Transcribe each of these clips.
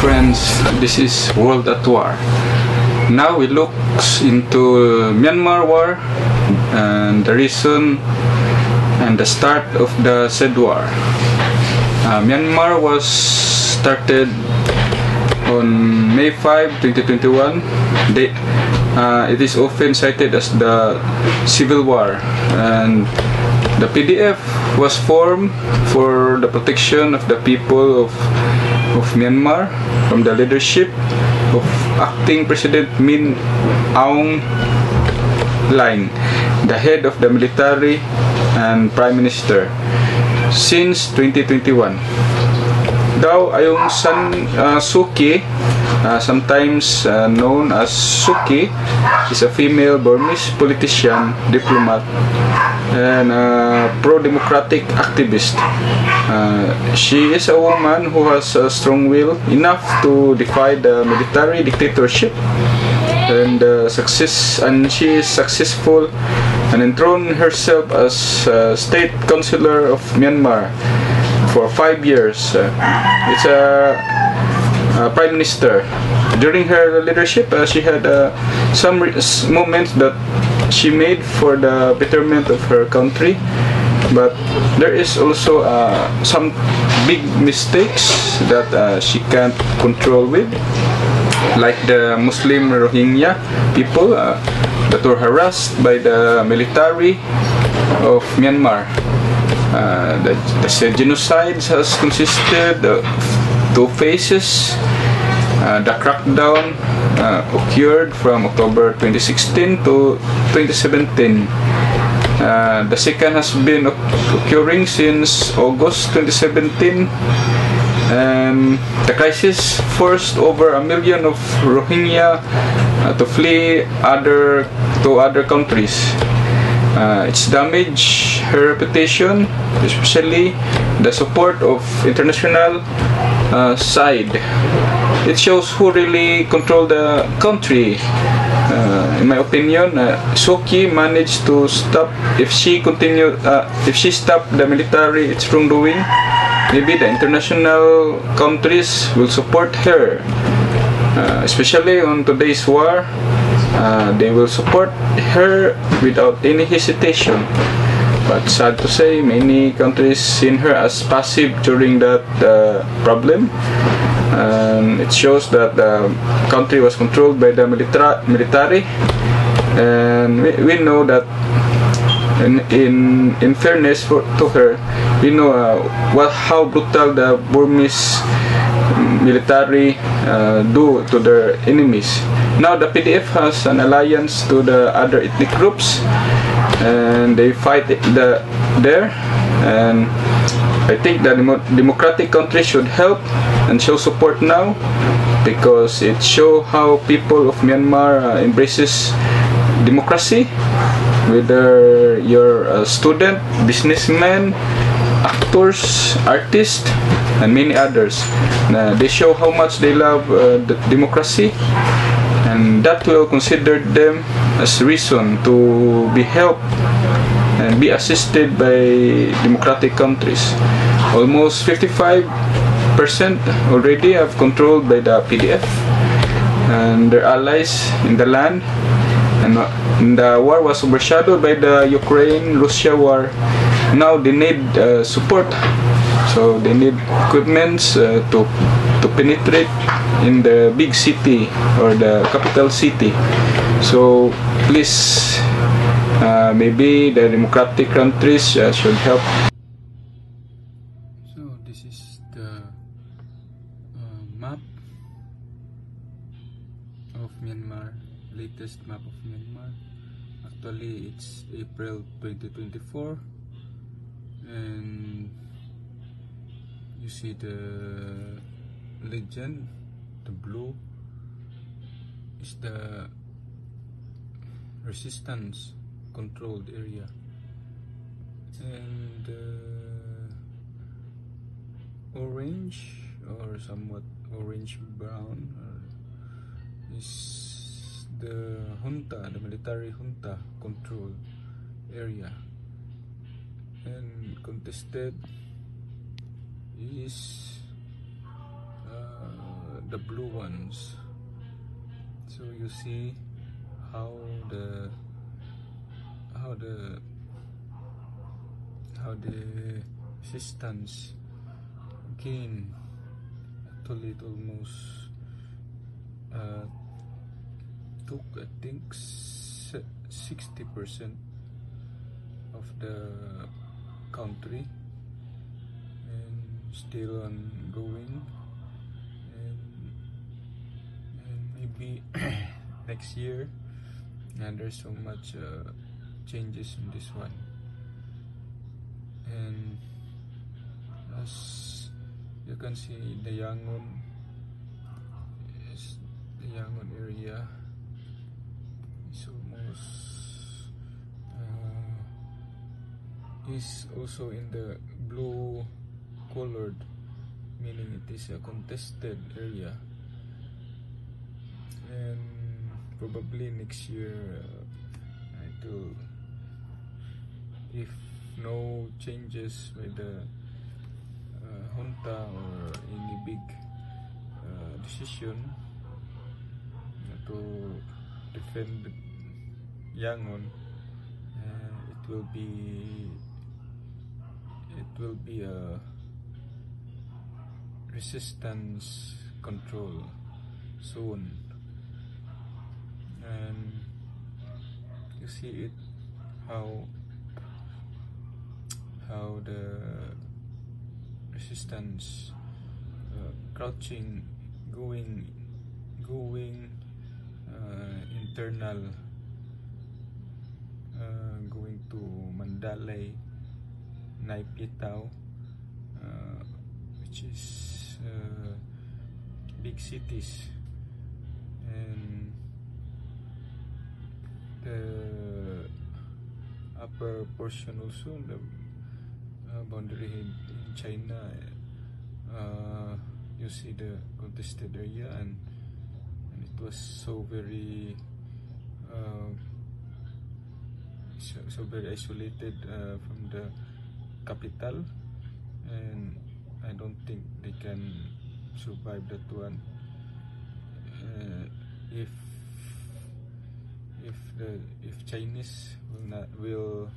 friends, this is World at War. Now we look into Myanmar war and the reason and the start of the said war. Myanmar was started on May 5, 2021. It is often cited as the Civil War, and the PDF was formed for the protection of the people of Myanmar from the leadership of acting President Min Aung Hlaing, the head of the military and Prime Minister, since 2021. Daw Aung San Suu Kyi, sometimes known as Suki, is a female Burmese politician, diplomat, and pro-democratic activist. She is a woman who has a strong will enough to defy the military dictatorship, and she is successful and enthroned herself as state councillor of Myanmar for 5 years. It's a prime minister. During her leadership, she had some moments that she made for the betterment of her country, but there is also some big mistakes that she can't control with, like the Muslim Rohingya people that were harassed by the military of Myanmar. The genocide has consisted of two phases. The crackdown occurred from October 2016 to 2017. The second has been occurring since August 2017, and the crisis forced over 1 million of Rohingya to flee to other countries. It's damaged her reputation, especially the support of international side. It shows who really control the country. In my opinion, Suu Kyi managed to stop. If she stopped the military its wrongdoing, maybe the international countries will support her. Especially on today's war, they will support her without any hesitation. But sad to say, many countries seen her as passive during that problem. It shows that the country was controlled by the military, and we know that in fairness to her, we know how brutal the Burmese military do to their enemies. Now the PDF has an alliance to the other ethnic groups, and they fight there, and I think the democratic countries should help and show support now, because it shows how people of Myanmar embraces democracy, whether you're a student, businessman, actors, artists, and many others. They show how much they love the democracy, and that will consider them as reason to be helped and be assisted by democratic countries. Almost 55% already have controlled by the PDF and their allies in the land, and the war was overshadowed by the Ukraine-Russia war. Now they need support, so they need equipments to penetrate in the big city or the capital city. So please, maybe the democratic countries should help. So this is the map of Myanmar, latest map of Myanmar. Actually, it's April 2024, and you see the legend. The blue is the resistance controlled area, and orange or somewhat orange brown is the junta, the military junta control area, and contested is the blue ones. So you see how the resistance gain. Actually it almost took, I think, 60% of the country, and still ongoing, and maybe next year, and there's so much changes in this one. And as you can see, the Yangon area is almost is also in the blue colored, meaning it is a contested area. And probably next year it will, if no changes by the junta or any big decision to defend Yangon, it will be a resistance control zone. And you see it, how the resistance crouching, going internal, going to Mandalay, Naypyidaw, which is big cities, and the upper portion also, the boundary in China, you see the contested area, and it was so very very isolated from the capital, and I don't think they can survive that one. If Chinese will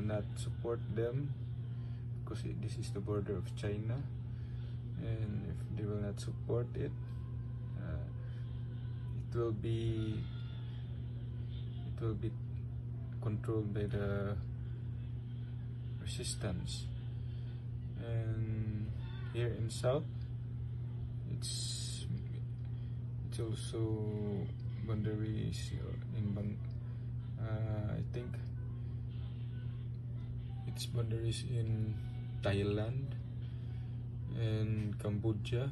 not support them, because this is the border of China, and if they will not support it, it will be controlled by the resistance. And here in south, it's also boundaries in I think it's boundaries in Thailand and Cambodia,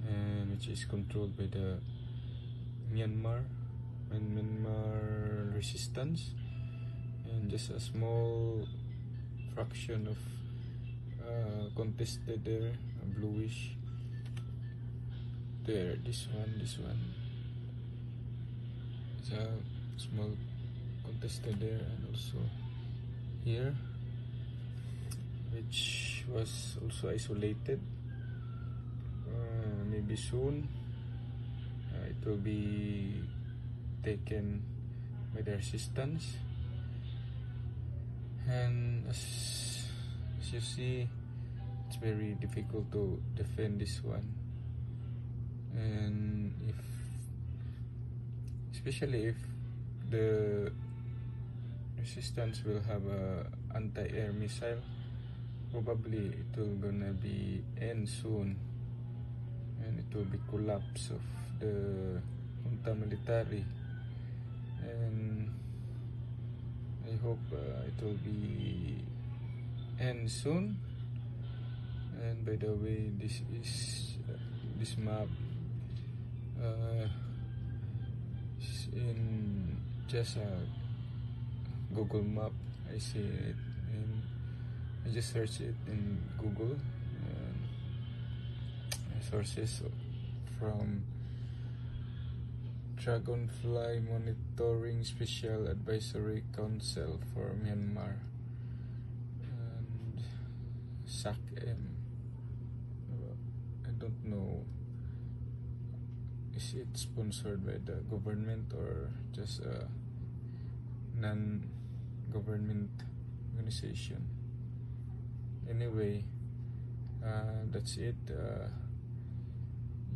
and which is controlled by the Myanmar resistance, and just a small fraction of contested there, bluish there. This one is a small contested there, and also here, which was also isolated. Maybe soon it will be taken by the resistance. And as you see, it's very difficult to defend this one, and especially if the resistance will have a anti-air missile, probably it will gonna be end soon, and it will be collapse of the junta military. And I hope it will be end soon. And by the way, this is this map is in just a Google map. I see it, and I just search it in Google, sources from Dragonfly Monitoring Special Advisory Council for Myanmar and SACM don't know, is it sponsored by the government or just a non-government organization. Anyway, that's it.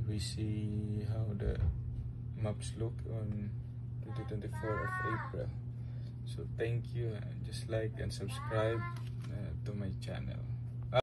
We see how the maps look on 2024 of April. So thank you, just like and subscribe to my channel.